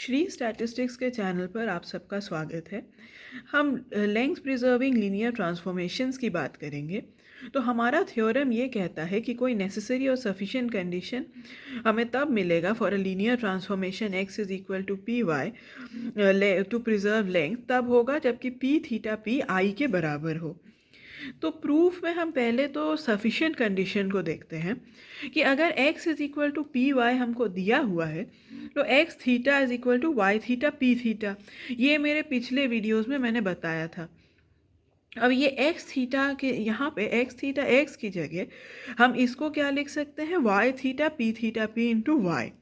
Shri statistics के channel पर आप सबका स्वागत है। हम लेंथ प्रिजर्विंग लीनियर ट्रांसफॉर्मेशंस की बात करेंगे। तो हमारा थ्योरम ये कहता है कि कोई नेसेसरी और सफिशिएंट कंडीशन हमें तब मिलेगा for a linear transformation x is equal to P y to preserve length तब होगा जबकि पी थीटा पी आई के बराबर हो। तो प्रूफ में हम पहले तो सफिशिएंट कंडीशन को देखते हैं कि अगर x is equal to P y हमको दिया हुआ है तो x theta is equal to Y theta P theta, ये मेरे पिछले वीडियोस में मैंने बताया था। अब ये x थीटा के यहाँ पे x थीटा x की जगह हम इसको क्या लिख सकते हैं y theta P into y.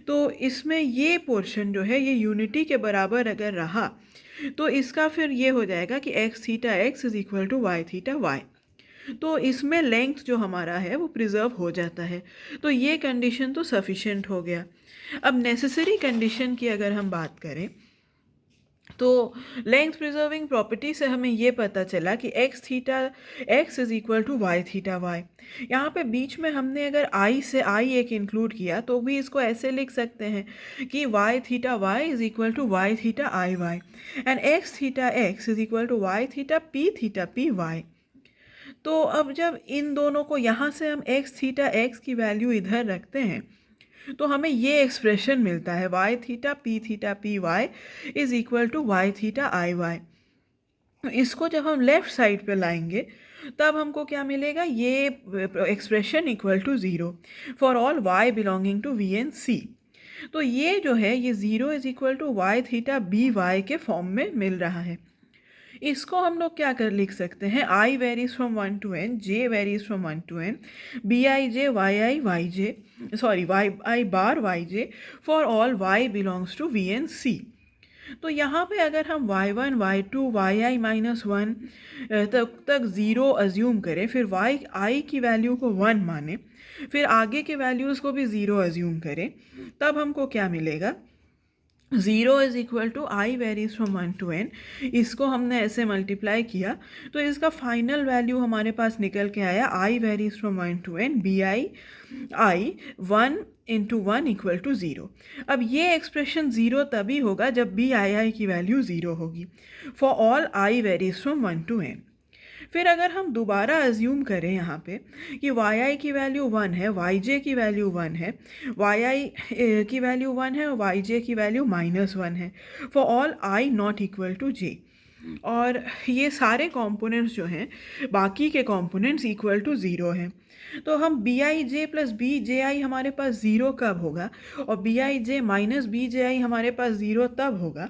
तो इसमें ये पोर्शन जो है ये यूनिटी के बराबर अगर रहा तो इसका फिर ये हो जाएगा कि x theta x is equal to Y theta y. तो इसमें लेंथ जो हमारा है वो प्रिजर्व हो जाता है। तो ये कंडीशन तो सफिशिएंट हो गया। अब नेसेसरी कंडीशन की अगर हम बात करें तो लेंथ प्रिजर्विंग प्रॉपर्टी से हमें ये पता चला कि x theta x is equal to Y theta y. यहाँ पे बीच में हमने अगर i से i एक इंक्लूड किया तो भी इसको ऐसे लिख सकते हैं कि y theta y is equal to Y theta I y and x theta x is equal to Y theta P y. तो अब जब इन दोनों को यहाँ से हम x थीटा x की वैल्यू इधर रखते हैं तो हमें ये एक्सप्रेशन मिलता है y theta P y is equal to Y theta I y. इसको जब हम लेफ्ट साइड पे लाएंगे तब हमको क्या मिलेगा, ये expression equal to zero for all y belonging to V and C. तो ये जो है ये zero is equal to Y theta B Y के फॉर्म में मिल रहा है। इसको हम लोग क्या कर लिख सकते हैं, i varies from 1 to n, j varies from 1 to n, bij Y J sorry Y I bar Y J for all y belongs to V and C. तो यहाँ पे अगर हम y1 y2 yi minus one तक zero assume करें, फिर yi की value को 1 माने, फिर आगे के वैल्यूज़ को भी ज़ीरो अज्यूम करें, तब हमको क्या मिलेगा, 0 is equal to i varies from 1 to n। इसको हमने ऐसे मल्टीप्लाई किया तो इसका फाइनल वैल्यू हमारे पास निकल के आया I varies from 1 to n I 1 into 1 equal to 0। अब ये एक्सप्रेशन ज़ीरो तभी होगा जब आई की वैल्यू ज़ीरो होगी for all I varies from 1 to n। फिर अगर हम दोबारा अज्यूम करें यहाँ पे कि yi की वैल्यू 1 है, yj की वैल्यू 1 है, yi की वैल्यू 1 है और yj की वैल्यू -1 है for all i not equal to j, और ये सारे कंपोनेंट्स जो हैं बाकी के कंपोनेंट्स इक्वल टू ज़ीरो हैं। तो हम bij प्लस bji हमारे पास ज़ीरो कब होगा, और bij माइनस bji हमारे पास ज़ीरो तब होगा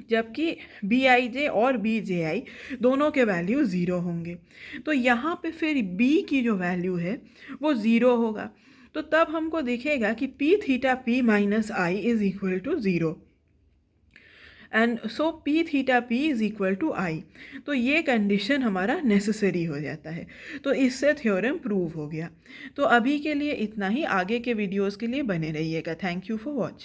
जबकि bij और bji दोनों के वैल्यू ज़ीरो होंगे। तो यहाँ पे फिर b की जो वैल्यू है वो ज़ीरो होगा। तो तब हमको दिखेगा कि p theta p minus I is equal to zero and so P theta P is equal to I. तो ये कंडीशन हमारा नेसेसरी हो जाता है। तो इससे थ्योरम प्रूव हो गया। तो अभी के लिए इतना ही, आगे के वीडियोस के लिए बने रहिएगा। Thank you for watching.